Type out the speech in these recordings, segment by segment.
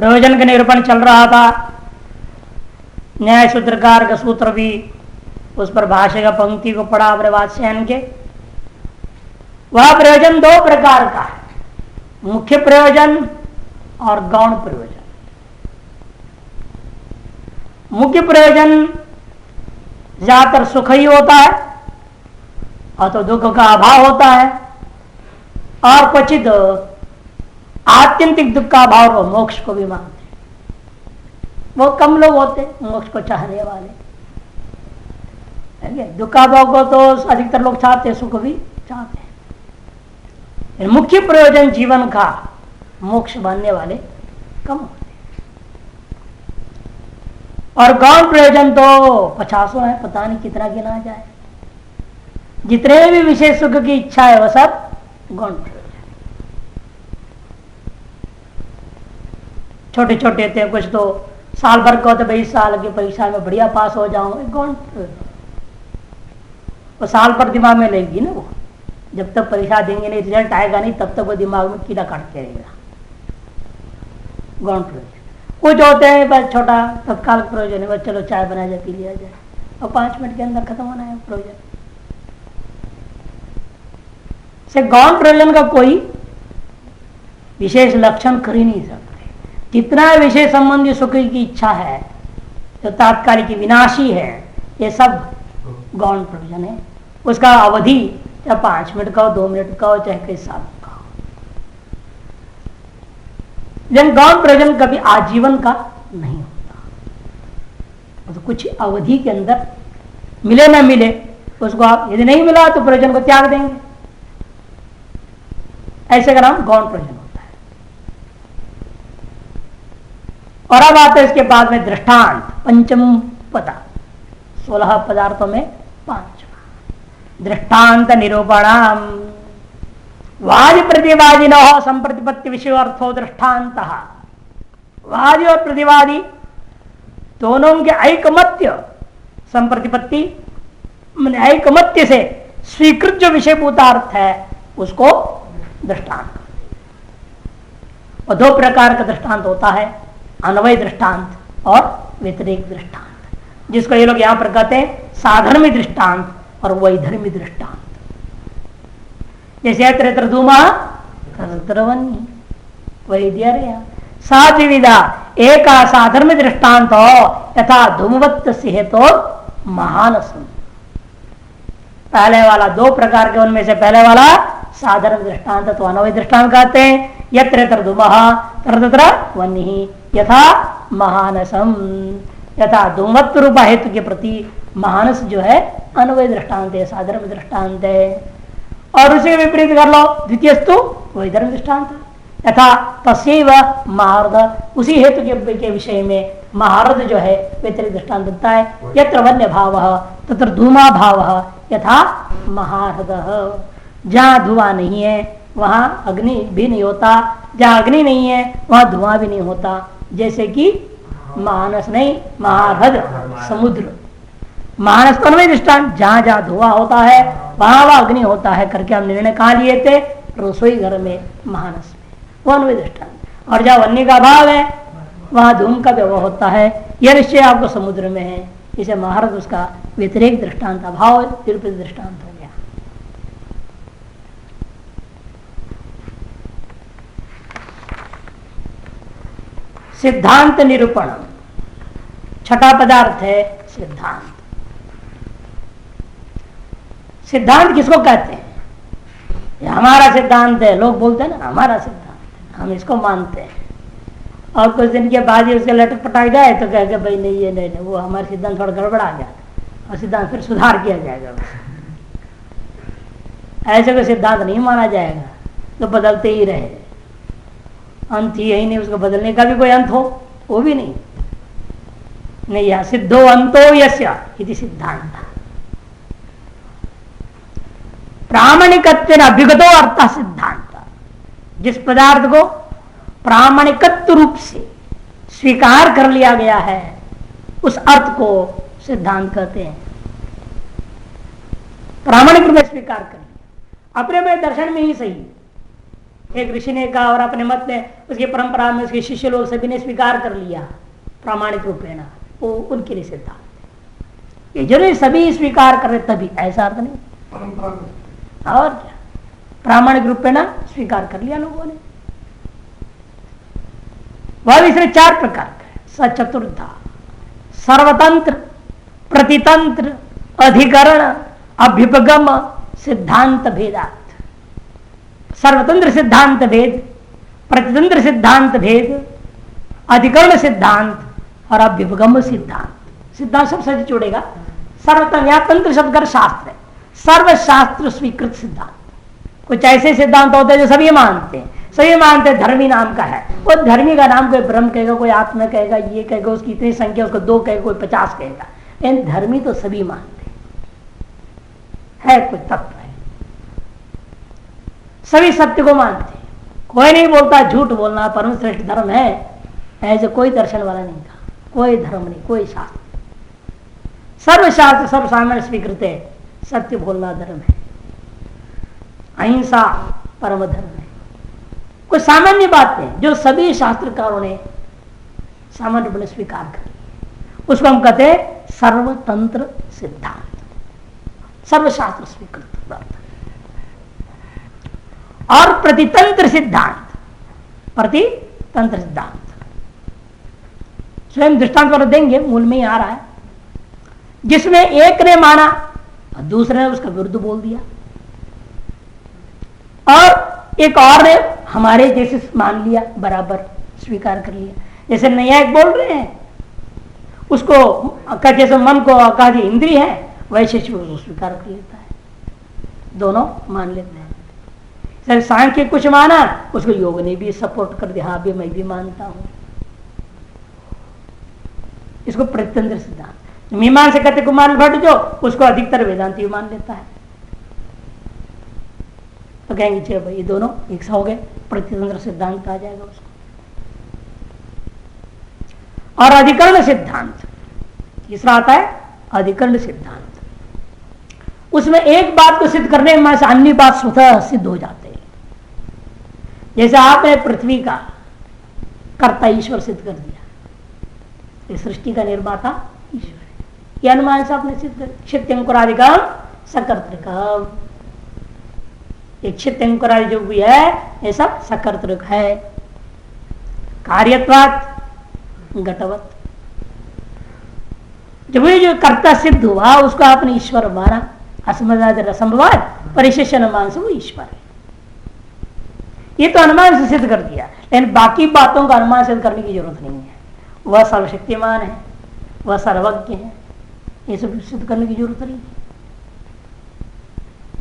प्रयोजन का निरूपण चल रहा था। न्याय सूत्रकार का सूत्र भी, उस पर भाष्य का पंक्ति को पढ़ा अपने वात्स्यायन के। वह प्रयोजन दो प्रकार का है, मुख्य प्रयोजन और गौण प्रयोजन। मुख्य प्रयोजन ज्यादातर सुख ही होता है और तो दुख का अभाव होता है, और क्वचित आत्यंतिक दुख का अभाव और मोक्ष को भी मानते हैं। बहुत कम लोग होते मोक्ष को चाहने वाले, दुख का अभाव को तो अधिकतर लोग चाहते हैं, सुख भी चाहते हैं। मुख्य प्रयोजन जीवन का मोक्ष मानने वाले कम होते हैं। और गौण प्रयोजन तो 50 है, पता नहीं कितना गिना जाए। जितने भी विशेष सुख की इच्छा है वह सब गौण प्रयोजन। छोटे छोटे थे, कुछ तो साल भर का होते, भाई साल की परीक्षा में बढ़िया पास हो जाऊं, एक गौण प्रयोजन। वो साल पर दिमाग में लगेगी ना, वो जब तक परीक्षा देंगे नहीं, रिजल्ट आएगा नहीं, तब तक वो दिमाग में कीड़ा काटते रहेगा। गौण प्रयोजन। कुछ होते हैं बस छोटा तत्काल प्रयोजन है, बस चलो चाय बना जाए पी लिया जाए और 5 मिनट के अंदर खत्म होना है प्रयोजन से। गौण प्रयोजन का कोई विशेष लक्षण कर ही नहीं सकते। जितना विशेष संबंधी सुख की इच्छा है जो तात्कालिक विनाशी है, ये सब गौण प्रयोजन है। उसका अवधि चाहे 5 मिनट का हो, 2 मिनट का हो, चाहे कई साल का हो। लेकिन गौण प्रयोजन कभी आजीवन का नहीं होता, तो कुछ अवधि के अंदर मिले ना मिले उसको, आप यदि नहीं मिला तो प्रयोजन को त्याग देंगे, ऐसे का नाम गौण प्रयोजन होता है। और अब आता है इसके बाद में दृष्टांत, पंचम पदा, 16 पदार्थों में 5 दृष्टांत निरूपणाम। वादि प्रतिवादी न हो संप्रतिपत्ति विषय अर्थो दृष्टांत। वादी और प्रतिवादी दोनों के ऐकमत्य संप्रतिपत्ति, ऐकमत्य से स्वीकृत जो विषयभूता अर्थ है उसको दृष्टांत। और 2 प्रकार का दृष्टांत होता है, अन्वय दृष्टांत और व्यतिरेक दृष्टांत, जिसको ये लोग यहां पर कहते हैं साधर्मी दृष्टांत और वैधर्मी दृष्टांत। जैसे यत्र धूमा वही दिया रे, सात विविधा एक साधर्म दृष्टांत हो यथा धूमवत्त से तो महानसम। पहले वाला 2 प्रकार के, उनमें से पहले वाला साधर्म दृष्टांत तो अनवय दृष्टांत कहते हैं। यत्र धूमः तत्र वह्नि यथा महानसम। यथा धूमत्व रूप हेतु के प्रति महानस जो है अनवय दृष्टांत है, साधर्म दृष्टांत है। और उसे विपरीत कर लो, द्वितीयस्तु वैधर्म दृष्टांत। यथा तस्यैव महारद, उसी हेतु के विषय में महारद जो है व्यतिरिक्त दृष्टांत देता है। यत्र वन्य भाव तत्र धूमा भाव यथा महारद। जहाँ धुआं नहीं है वहां अग्नि भी नहीं होता, जहाँ अग्नि नहीं है वहां धुआं भी नहीं होता। जैसे कि मानस नहीं, महारद समुद्र। मानस तो अन्वय दृष्टांत, जहां जहां धुआं होता है वहां वह अग्नि होता है करके हम निर्णय कहा लिए थे, रसोई घर में, मानस में, वो अन्वय दृष्टांत। और जहां वन्य का भाव है वहां धूम का व्यवहार होता है, यह निश्चय आपको समुद्र में है। इसे महारद उसका व्यतिरेक दृष्टांत, अभाव निरूपित दृष्टांत हो गया। सिद्धांत निरूपण, छठा पदार्थ है सिद्धांत। सिद्धांत किसको कहते हैं? ये हमारा सिद्धांत है, लोग बोलते हैं ना हमारा सिद्धांत, हम इसको मानते हैं। और कुछ दिन के बाद ही उसके लटक पटाक जाए तो कह के भाई नहीं ये नहीं, वो हमारा सिद्धांत थोड़ा गड़बड़ा गया और सिद्धांत फिर सुधार किया जाएगा। ऐसे कोई सिद्धांत नहीं माना जाएगा, तो बदलते ही रहे, अंत ही यही नहीं, उसको बदलने का भी कोई अंत हो वो भी नहीं। या सिद्धो अंतो यस्य इति सिद्धांत। प्रामाणिकत्व अभिगतो अर्थ सिद्धांत। जिस पदार्थ को प्रामाणिकत्व रूप से स्वीकार कर लिया गया है उस अर्थ को सिद्धांत कहते हैं। प्रामाणिक रूप में स्वीकार कर लिया, अपने में दर्शन में ही सही, एक ऋषि ने कहा और अपने मत में उसकी परंपरा में उसके शिष्य लोग सभी ने स्वीकार कर लिया प्रामाणिक रूपेण, वो उनके लिए सिद्धांत है। ये जरूरी सभी स्वीकार कर रहे तभी, ऐसा अर्थ नहीं। और क्या, प्रामाणिक रूपेण स्वीकार कर लिया लोगों ने। वह इसने 4 प्रकार का है। सचतुर्धा, सर्वतंत्र, प्रतितंत्र, अधिकरण, अभ्युपगम, सिद्धांत भेदात। सर्वतंत्र सिद्धांत भेद, प्रतितंत्र सिद्धांत भेद, अधिकरण सिद्धांत और अभ्युपगम सिद्धांत। सिद्धांत सब सच जोड़ेगा। सर्वतंत्र, या तंत्र शब्द कर शास्त्र है, सर्वशास्त्र स्वीकृत सिद्धांत। कुछ ऐसे सिद्धांत होते हैं जो सभी मानते हैं, सभी मानते हैं धर्मी नाम का है। वो धर्मी का नाम कोई ब्रह्म कहेगा, कोई आत्मा कहेगा, ये कहेगा, उसकी इतनी संख्या, उसको 2 कहेगा, कोई 50 कहेगा। लेकिन धर्मी तो सभी मानते हैं, है कोई तत्व है, सभी सत्य को मानते हैं। कोई नहीं बोलता झूठ बोलना परम श्रेष्ठ धर्म है, ऐसे कोई दर्शन वाला नहीं कहा, कोई धर्म नहीं, कोई शास्त्र। सर्वशास्त्र सब सामान्य स्वीकृत है, सत्य बोलना धर्म है, अहिंसा परम धर्म है। कोई सामान्य बात है जो सभी शास्त्रकारों ने सामान्य रूप में स्वीकार कर लिया, उसको हम कहते हैं सर्वतंत्र सिद्धांत, सर्वशास्त्र स्वीकृत। और प्रतितंत्र सिद्धांत, प्रतितंत्र सिद्धांत स्वयं दृष्टांत पर देंगे, मूल में ही आ रहा है, जिसमें एक ने माना और दूसरे ने उसका विरुद्ध बोल दिया, और एक और ने हमारे जैसे मान लिया, बराबर स्वीकार कर लिया। जैसे न्यायिक बोल रहे हैं, उसको जैसे मन को आकाश इंद्रिय है, वैसे स्वीकार कर लेता है, दोनों मान लेते हैं। सर सांख्य कुछ माना, उसको योग ने भी सपोर्ट कर दिया, हाँ भी मैं भी मानता हूं। इसको प्रतितंत्र सिद्धांत। मीमांसा कहते कुमार भट्ट जो, उसको अधिकतर वेदांती मान लेता है, तो कहेंगे चलो भाई ये दोनों एक सा हो गए, प्रतितंत्र सिद्धांत आ जाएगा उसको। और अधिकरण सिद्धांत तीसरा आता है, अधिकरण सिद्धांत। उसमें एक बात को सिद्ध करने में से अन्य बात स्वतः सिद्ध हो जाते हैं। जैसे आपने पृथ्वी का कर्ता ईश्वर सिद्ध कर दिया, सृष्टि का निर्माता ईश्वर है, यह अनुमान से आपने सिद्ध कर। क्षित्यंकुरादिकम सकर्तृकम, एक क्षित्यंकुरादि जो भी है ये सब सकर्तृक है। कार्यत्वात् घटवत, जब ये जो कर्ता सिद्ध हुआ उसको आपने ईश्वर माना, असंभवाद परिशेष अनुमान से वो ईश्वर है। ये तो अनुमान से सिद्ध कर दिया, लेकिन बाकी बातों का अनुमान सिद्ध करने की जरूरत नहीं है। वह सर्वशक्तिमान है, वह सर्वज्ञ है, ये सब सिद्ध करने की जरूरत नहीं है।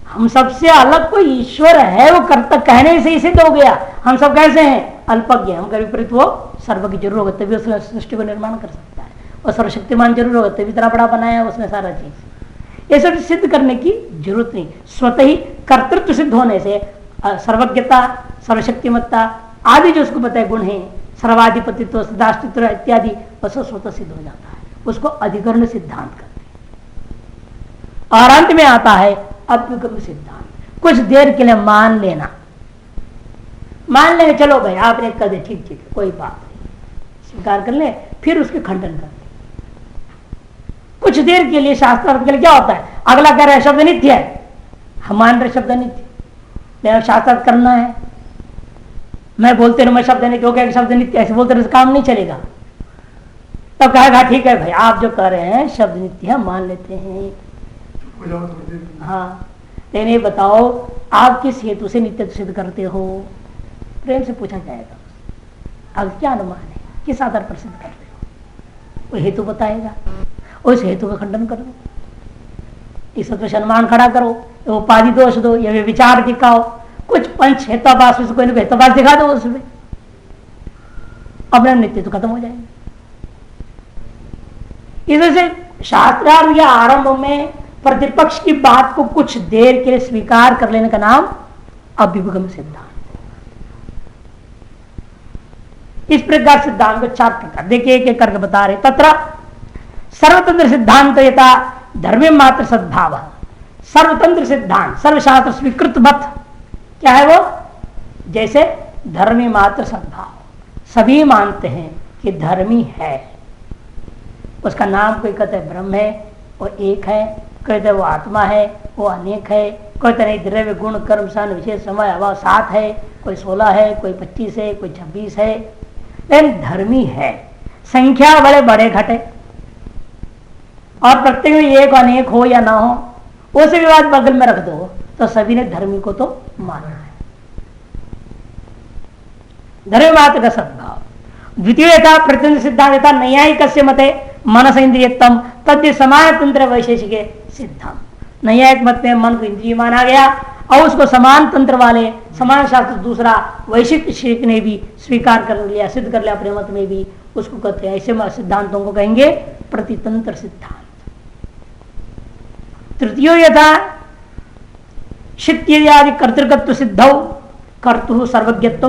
हम सबसे अलग कोई ईश्वर है, वो कर्ता कहने से ही सिद्ध हो गया। हम सब कैसे हैं? अल्पज्ञ। हम कभी विपरीत वो सर्वज्ञ जरूर होगा तभी उसने सृष्टि को निर्माण कर सकता है, और सर्वशक्तिमान जरूर होगा तभी इतना बड़ा बनाया उसने सारा चीज। ये सब सिद्ध करने की जरूरत नहीं, स्वतः ही कर्तृत्व सिद्ध होने से सर्वज्ञता, सर्वशक्तिमत्ता आदि जो उसको बताए गुण है, सर्वाधिपतित्व, सदास्तित्व इत्यादि, वह सब स्वतः सिद्ध हो जाता है। उसको अधिकरण सिद्धांत कहते हैं। और अंत में आता है अभ्युगम सिद्धांत। कुछ देर के लिए मान लेना, मान लेंगे चलो भाई आपने कह दे, ठीक ठीक कोई बात नहीं, स्वीकार कर ले, फिर उसके खंडन कर दे। कुछ देर के लिए शास्त्रार्थ के लिए क्या होता है, अगला कह रहा है शब्द नित्य है, हम मान रहे शब्द नित्य, लेकिन शास्त्रार्थ करना है। मैं बोलते रहूं मैं शब्द नित्य हो गया, शब्द नित्य ऐसे बोलते रहे काम नहीं चलेगा। तब कहेगा ठीक है भाई आप जो कह रहे हैं शब्द नित्य है, मान लेते हैं। हाँ, लेकिन ये बताओ आप किस हेतु से नित्य सिद्ध करते हो? प्रेम से पूछा जाएगा, अब क्या अनुमान है, किस आधार पर सिद्ध करते हो? वो हेतु बताएगा, उस हेतु का खंडन कर दो, इस अनुमान खड़ा करो, उपाधि दोष दो, या विचार दिखाओ, कुछ पंच हेतुवाद में कोई हेतुवाद दिखा दो, उसमें अपने नित्य तो खत्म हो जाएंगे। इससे शास्त्रार्थ या आरंभ में प्रतिपक्ष की बात को कुछ देर के लिए स्वीकार कर लेने का नाम अभ्युपगम सिद्धांत। इस प्रकार सिद्धांत को 4 प्रकार देखिए, एक एक करके बता रहे। तत्र सर्वतंत्र सिद्धांत यथा धर्म मात्र सद्भाव, सर्वतंत्र सिद्धांत सर्वशास्त्र स्वीकृत मत क्या है वो? जैसे धर्मी मात्र सद्भाव, सभी मानते हैं कि धर्मी है, उसका नाम कोई कहते ब्रह्म है वो एक है, कहते वो आत्मा है वो अनेक है, कहते नहीं द्रव्य गुण कर्म सन विशेष समय अभाव 7 है, कोई 16 है, कोई 25 है, कोई 26 है, लेकिन धर्मी है। संख्या बड़े बड़े घटे और प्रत्येक में एक अनेक हो या ना हो, उसे भी बात बगल में रख दो तो सभी ने धर्मी को तो माना है। धर्म मात्र का सद्भाव। द्वितीय था प्रतिनिधि सिद्धांत था नैयायिक मते मनस इंद्रियत्म तद्य समान तंत्र वैशेषिक सिद्धांत। नैयायिक मत में मन को इंद्रिय माना गया और उसको समान तंत्र वाले समान शास्त्र दूसरा वैशिष्ट ने भी स्वीकार कर लिया, सिद्ध कर लिया अपने मत में भी, उसको कहते हैं ऐसे सिद्धांतों को कहेंगे प्रतितंत्र सिद्धांत। तृतीय यथा शित्यादि कर्तृकत्व सिद्धौ कर्तु सर्वज्ञत्व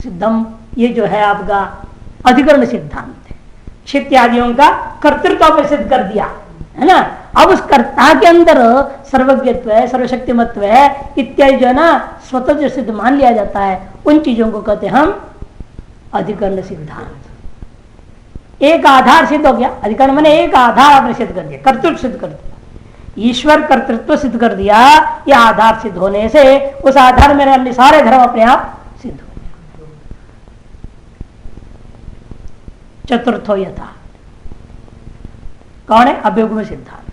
सिद्धम, ये जो है आपका अधिकरण सिद्धांत है। शित्यादियों का कर्तृत्व पे सिद्ध कर दिया है ना। अब उस कर्ता के अंदर सर्वज्ञत्व है, सर्वशक्तिमत्व है इत्यादि जो है ना स्वतः जो सिद्ध मान लिया जाता है, उन चीजों को कहते हैं हम अधिकरण सिद्धांत। एक आधार सिद्ध हो गया, अधिकरण मैंने एक आधार आपने सिद्ध कर दिया, कर्तृत्व सिद्ध कर दिया, ईश्वर कर्तृत्व सिद्ध कर दिया। यह आधार सिद्ध होने से उस आधार में अन्य सारे धर्म अपने आप सिद्ध हो गया। चतुर्थो यथा कौन है? अभ्युगम सिद्धांत।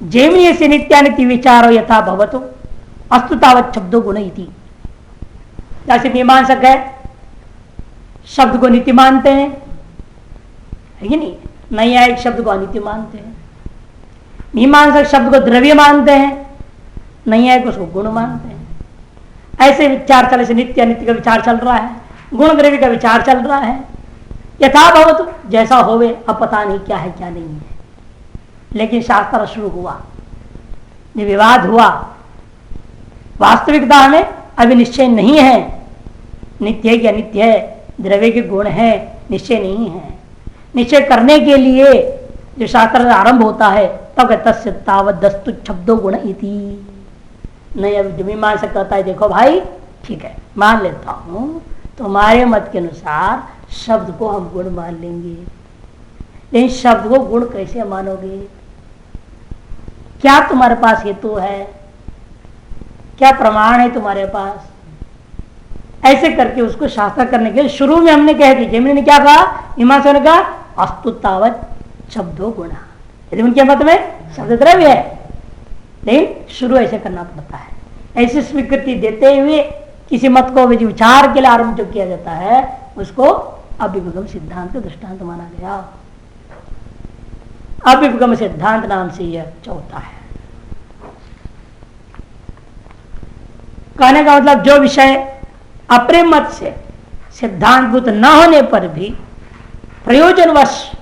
जैमिनी से नित्यानित्य विचारो यथा भवतु अस्तु तावत शब्दो गुण इति। जैसे मीमांसक है शब्द को नित्य मानते हैं, है कि नहीं? नैयायिक शब्द को अनित्य मानते हैं। मीमांसक शब्द को द्रव्य मानते हैं, नैयायिक उसको गुण मानते हैं। ऐसे विचार चले से नित्य अनित्य का विचार चल रहा है, गुण द्रव्य का विचार चल रहा है। यथा भवतु जैसा होवे, अब पता नहीं क्या है क्या नहीं है। लेकिन शास्त्र शुरू हुआ, जो विवाद हुआ, वास्तविकता में अभी निश्चय नहीं है, नित्य है कि अनित्य है, द्रव्य के गुण है, निश्चय नहीं है। निश्चय करने के लिए जो शास्त्र आरंभ होता है तब तस्य तावत दस्तु शब्दो गुण इति। नहीं अब जमीन मान सकता है, देखो भाई ठीक है मान लेता हूं, तुम्हारे मत के अनुसार शब्द को हम गुण मान लेंगे, लेकिन शब्द को गुण कैसे मानोगे? क्या तुम्हारे पास हेतु है? क्या प्रमाण है तुम्हारे पास? ऐसे करके उसको शास्त्र करने के लिए शुरू में हमने कह दी, जमीन ने क्या कहा? मीमांसा ने कहा अस्तु तावत शब्दो गुणा। यदि उनके मत में शब्द द्रव्य है, लेकिन शुरू ऐसे करना पड़ता है। ऐसी स्वीकृति देते हुए किसी मत को विचार के लिए आरंभ जो किया जाता है उसको अभ्युपगम सिद्धांत दृष्टांत माना गया। अभ्युपगम सिद्धांत नाम से यह चौथा है। कहने का मतलब जो विषय अपने मत से सिद्धांतभूत न होने पर भी प्रयोजनवश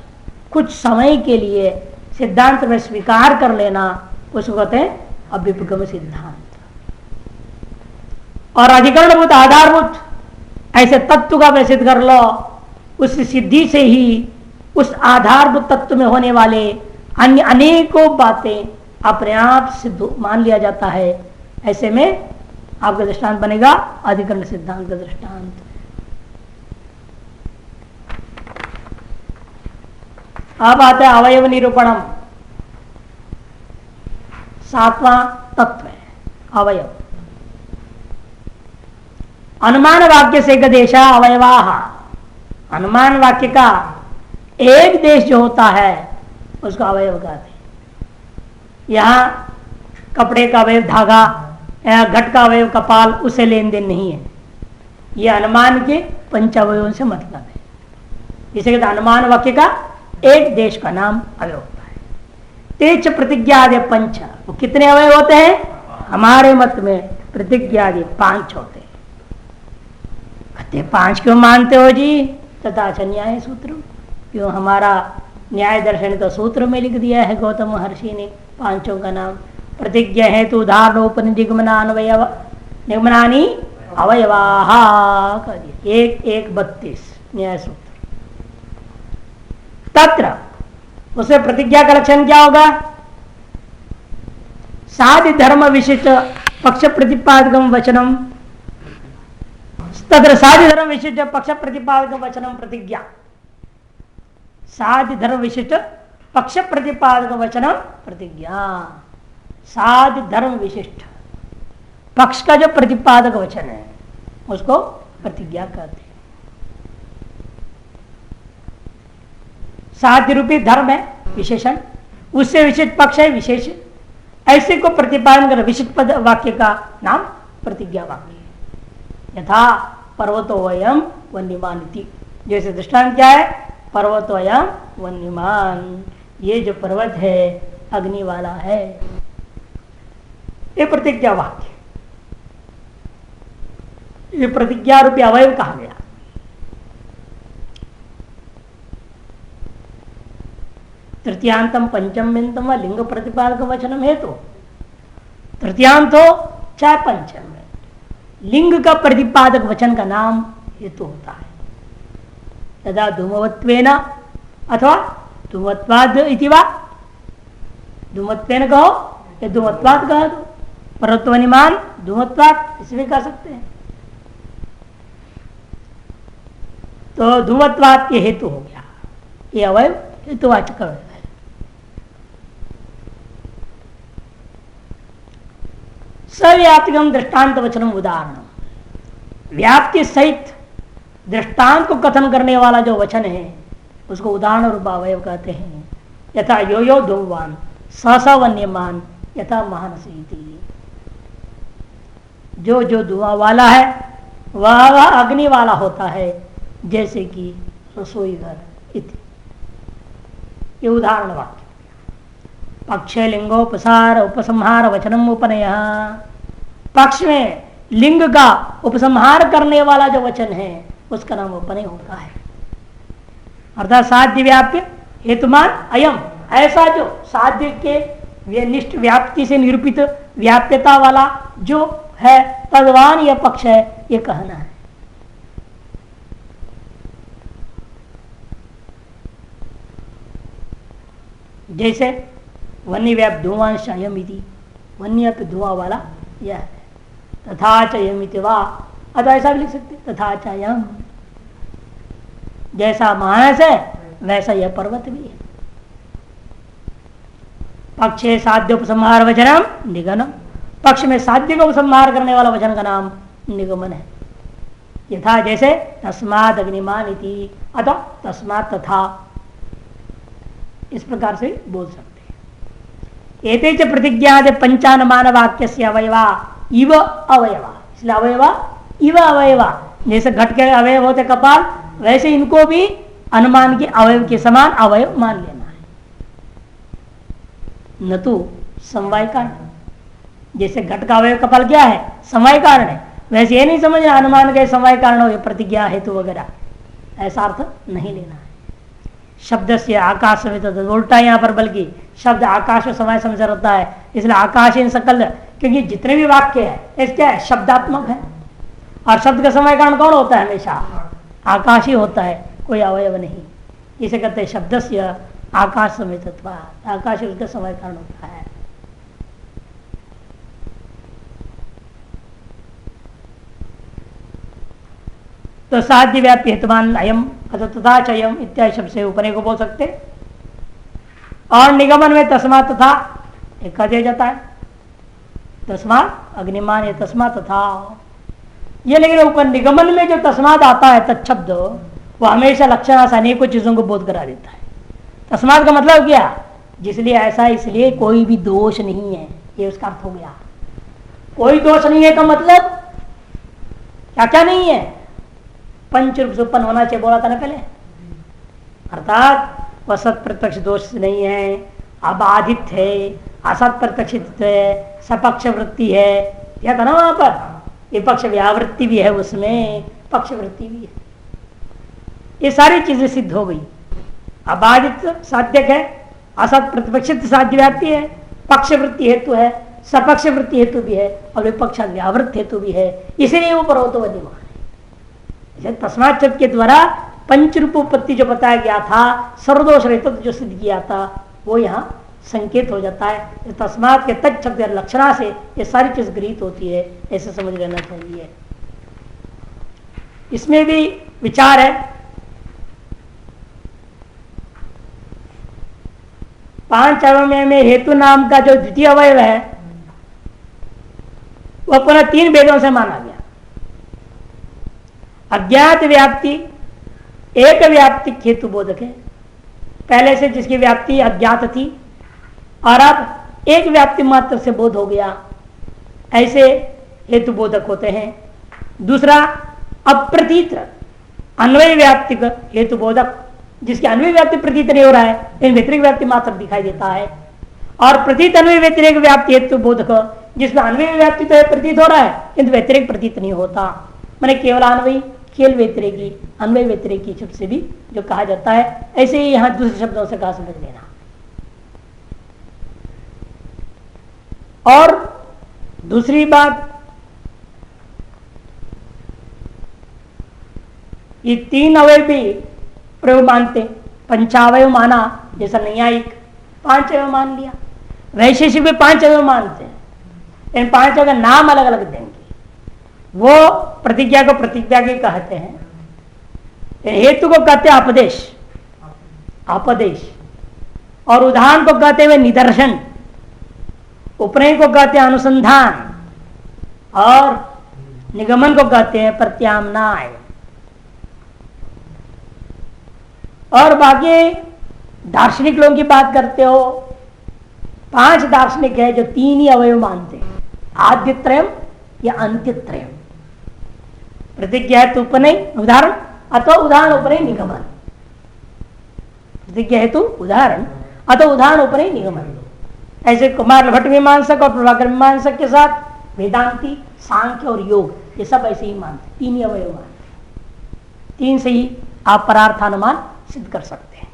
कुछ समय के लिए सिद्धांत में स्वीकार कर लेना, उसको कहते हैं अभ्युपगम सिद्धांत। और अधिकरणभूत आधारभूत ऐसे तत्व का सिद्ध कर लो, उस सिद्धि से ही उस आधारभूत तत्व में होने वाले अन्य अनेकों बातें अपने आप सिद्ध मान लिया जाता है। ऐसे में आपका दृष्टांत बनेगा अधिकरण सिद्धांत का दृष्टांत। अब आता है अवयव निरूपणम, सातवां तत्व है अवयव। अनुमान वाक्य से गदेशा अवयवाह, अनुमान वाक्य का एक देश जो होता है उसको अवयव कहते हैं। यहां कपड़े का अवयव धागा या घट का अवयव कपाल, उसे लेन देन नहीं है। यह अनुमान के पंचावयों से मतलब है। जिसे कहते हैं अनुमान वाक्य का एक देश का नाम अवयव होता है। तेज प्रतिज्ञा आदि पंच, वो कितने अवयव होते हैं? हमारे मत में प्रतिज्ञा आदि 5 होते हैं। कहते 5 क्यों मानते हो जी? तथा न्याय सूत्र, क्यों हमारा न्याय दर्शन का सूत्र में लिख दिया है गौतम महर्षि ने 5 का नाम। प्रतिज्ञा है तो उदाहरणोपनिगमनान्वयव निगमनानी अवयवाः कर दिया, 1-1-32 न्याय सूत्र। तत्र उसमें प्रतिज्ञा का लक्षण क्या होगा? साधि धर्म विशिष्ट पक्ष प्रतिपादकम वचनम तत्र साध्य धर्म विशिष्ट पक्ष प्रतिपादक वचनम प्रतिज्ञा, साध्य धर्म विशिष्ट पक्ष प्रतिपादक वचनम प्रतिज्ञा। साध्य धर्म विशिष्ट पक्ष का जो प्रतिपादक वचन है उसको प्रतिज्ञा कहते हैं। साध्य रूपी धर्म है विशेषण, उससे विशिष्ट पक्ष है विशेष, ऐसे को प्रतिपादन कर विशिष्ट पद वाक्य का नाम प्रतिज्ञा वाक्य है। यथा पर्वतोयम वन्यमानिति, जैसे दृष्टांत क्या है, पर्वतोयम वन्यमान, ये जो पर्वत है अग्नि वाला है, ये प्रतिज्ञा वाक्य, ये प्रतिज्ञा रूपी अवयव कहा गया। तृतीयांतम पंचम्यंतम व लिंग प्रतिपादक वचनम हेतु, तृतीयांत हो चाहे पंचम, लिंग का प्रतिपादक वचन का नाम हेतु होता है। तथा धूमवत्वेन अथवा धूमत्वाद इति वा, धूमत्वेन कहो या धूमत्वाद कह दो, पर्वतवनिमान धूमत्वाद इसमें कह सकते हैं। तो धूमत्वाद के हेतु हो गया, ये अवयव हेतुवाचक अवयव है। सव्याप्तिगम दृष्टांत वचनम उदाहरण, व्याप्ति सहित दृष्टांत को कथन करने वाला जो वचन है उसको उदाहरण रूप अवयव कहते हैं। यथा यो यो धूमवान सहसा वन्यमान यथा महानसी, जो जो धुआं वाला है वह अग्नि वाला होता है, जैसे कि रसोई घर इति। ये उदाहरण वाक्य। पक्ष लिंगोपसार उपसंहार वचनम उपनय, पक्ष में लिंग का उपसंहार करने वाला जो वचन है उसका नाम उपनय होता है। अर्थात साध्य व्याप्य हेतुमान अयम, ऐसा जो साध्य के निष्ठ व्याप्ति से निरूपित व्याप्यता वाला जो है तद्वान यह पक्ष है, ये कहना है। जैसे वन्य व्याप धुआंश अयम इति, वन्य धुआं वाला यह है। तथा चयमिति वा, अतः ऐसा भी लिख सकते तथा चयम, जैसा मानस है वैसा यह पर्वत भी है। पक्षे साध्य उपसंहार वचनम निगमनम, पक्ष में साध्य को उपसंहार करने वाला वचन का नाम निगमन है। यथा जैसे तस्मात् अग्निमान इति, अतः तस्मात् तथा, इस प्रकार से बोल सकते हैं। एते च प्रतिज्ञादि पंचानुमान वाक्य से अवयवा इव अवयवा, इसलिए अवयवा इव अवयवा, जैसे घट के अवयव होते कपाल, वैसे इनको भी अनुमान के अवयव के समान अवयव मान लेना है। न तो समवाय कारण, जैसे घट का अवयव कपाल क्या है समवाय कारण है, वैसे ये नहीं समझना अनुमान के समवाय कारण हो प्रतिज्ञा हेतु वगैरह, ऐसा अर्थ नहीं लेना है। शब्द से आकाश में तो उल्टा यहाँ पर, बल्कि शब्द आकाश में समय समझ होता है, इसलिए आकाश इन सकल, क्योंकि जितने भी वाक्य है इसके क्या है शब्दात्मक है, और शब्द का समय कारण कौन होता है हमेशा आकाश ही होता है, कोई अवयव नहीं। इसे कहते हैं शब्द से आकाश समेतत्व, आकाश उसका समय कारण होता है। तो साध्य व्याप्य हेतुमान अयम अथवा तथा चयम इत्यादि शब्द से उपनय को बोल सकते। और निगमन में तस्मात् तथा एक कह दिया जाता है, तस्मात् अग्निमान या तस्मात् तथा ये, लेकिन ऊपर निगमन में जो तस्मात् आता है तत्शब्द वो हमेशा लक्षण से अनेकों चीजों को बोध करा देता है। तस्मात् का मतलब क्या, जिसलिए ऐसा इसलिए कोई भी दोष नहीं है, ये उसका अर्थ हो गया। कोई दोष नहीं है का मतलब क्या क्या नहीं है, पंच रूप से उत्पन्न होना चाहिए, बोला था ना पहले। अर्थात वह सत प्रत्यक्ष दोष नहीं है, अबाधित है, असत प्रत्यक्षित है, सपक्ष वृत्ति है, यह था ना वहां पर, विपक्ष व्यावृत्ति भी है उसमें, पक्ष वृत्ति भी है, ये सारी चीजें सिद्ध हो गई। अबाधित साध्यक है, असत प्रतिपक्षित साध्य व्याप्ति है, पक्ष वृत्ति हेतु है, सपक्ष वृत्ति हेतु भी है, और विपक्ष व्यावृत्त हेतु भी है, इसीलिए वो पर्वतोवन्यमान है। तस्मात् शब्द के द्वारा पंच रूपोत्पत्ति जो बताया गया था, सर्वदोष रहित जो सिद्ध किया था, वो यहाँ संकेत हो जाता है। तस्मात् के तत् शब्द लक्षणा से ये सारी चीज गृहीत होती है, ऐसे समझ लेना चाहिए। इसमें भी विचार है। पांच अवयव में हेतु नाम का जो द्वितीय अवयव है वह पुनः तीन भेदों से माना गया। अज्ञात व्याप्ति एक व्याप्ति हेतु बोधक है, पहले से जिसकी व्याप्ति अज्ञात थी और अब एक व्याप्ति मात्र से बोध हो गया, ऐसे हेतु बोधक होते हैं। दूसरा अप्रतीत अन्वय व्याप्ति हेतु बोधक, जिसकी अन्वय व्याप्ति प्रतीत नहीं हो रहा है लेकिन व्यतिरिक व्याप्ति मात्र दिखाई देता है। और प्रतीत अन्वय व्यतिरिक व्याप्ति हेतु बोधक, जिसमें अन्वय व्याप्ति तो प्रतीत हो रहा है किंतु व्यतिरिक प्रतीत नहीं होता, मैंने केवल अन्वय केवल व्यतिरेकी अन्वय व्यतिरेकी शब्द से भी जो कहा जाता है, ऐसे ही यहां दूसरे शब्दों से कहा समझ लेना। और दूसरी बात, ये तीन अवयव भी प्रयोग मानते, पंचावय माना, जैसा न्यायिक पांच अवयव मान लिया, वैशेषिक भी पांच अवयव मानते हैं, इन पांचों का नाम अलग अलग देंगे। वो प्रतिज्ञा को प्रतिज्ञा के कहते हैं, हेतु को कहते हैं अपदेश, अपदेश, और उदाहरण को कहते हैं निदर्शन, उपनय को कहते हैं अनुसंधान, और निगमन को कहते हैं प्रत्याम्नाय। और बाकी दार्शनिक लोगों की बात करते हो, पांच दार्शनिक है जो तीन ही अवयव मानते हैं, आद्यत्रयम या अंत्यत्रयम। प्रतिज्ञा हेतु उपनय उदाहरण अथवा उदाहरण उपनय निगमन, प्रतिज्ञा हेतु उदाहरण अथवा उदाहरण उपनय निगमन। ऐसे कुमार भट्ट मीमांसक और प्रभाकर मीमांसक के साथ वेदांती, सांख्य और योग ये सब ऐसे ही मानते, तीन ही अवयव मानते, तीन से ही आप परार्थानुमान सिद्ध कर सकते हैं।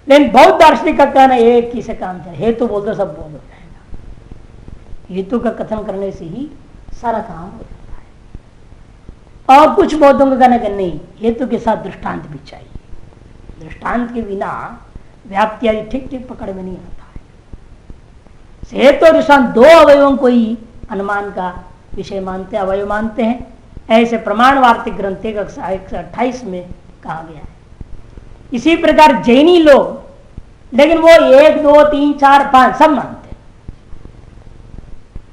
लेकिन बौद्ध दार्शनिक का कहना एक ही से काम चले, हेतु बोल दो सब बोल दो, हेतु का कथन करने से ही सारा काम हो जाता है। और कुछ बौद्धों का कहना कि नहीं, हेतु के साथ दृष्टांत भी चाहिए, दृष्टांत के बिना व्याप्ति आदि ठीक ठीक पकड़ में नहीं आता है। हेतु और दृष्टांत दो अवयवों को ही अनुमान का विषय मानते, अवयव मानते हैं, ऐसे प्रमाण वार्तिक ग्रंथ 128 में कहा गया है। इसी प्रकार जैनी लोग, लेकिन वो 1 2 3 4 5 सब मानते हैं।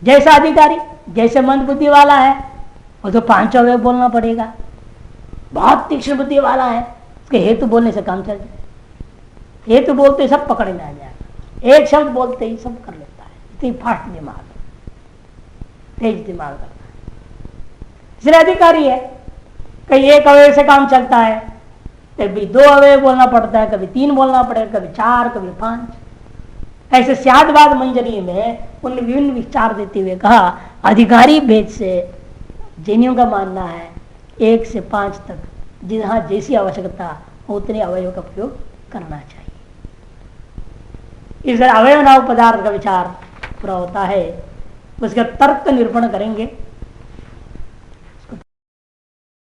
जैसा अधिकारी, जैसे मंद बुद्धि वाला है वो तो पांच अवयव बोलना पड़ेगा, बहुत तीक्ष्ण बुद्धि वाला है उसके हेतु बोलने से काम चल जाए, हेतु बोलते सब पकड़ में आ जाएगा, एक शब्द बोलते ही सब कर लेता है, इतनी फास्ट दिमाग, तेज दिमाग करता है। इसलिए अधिकारी है, कहीं एक अवयव से काम चलता है, कभी 2 अवयव बोलना पड़ता है, कभी 3 बोलना पड़ेगा, कभी 4, कभी 5। ऐसे स्यादवाद मंजरी में उन्हें विभिन्न विचार देते हुए कहा, अधिकारी भेद से जैनियों का मानना है 1 से 5 तक जहां जैसी आवश्यकता उतने अवयव का प्रयोग करना चाहिए। इस अवयव नाम पदार्थ का विचार पूरा होता है, उसका तर्क निरूपण करेंगे।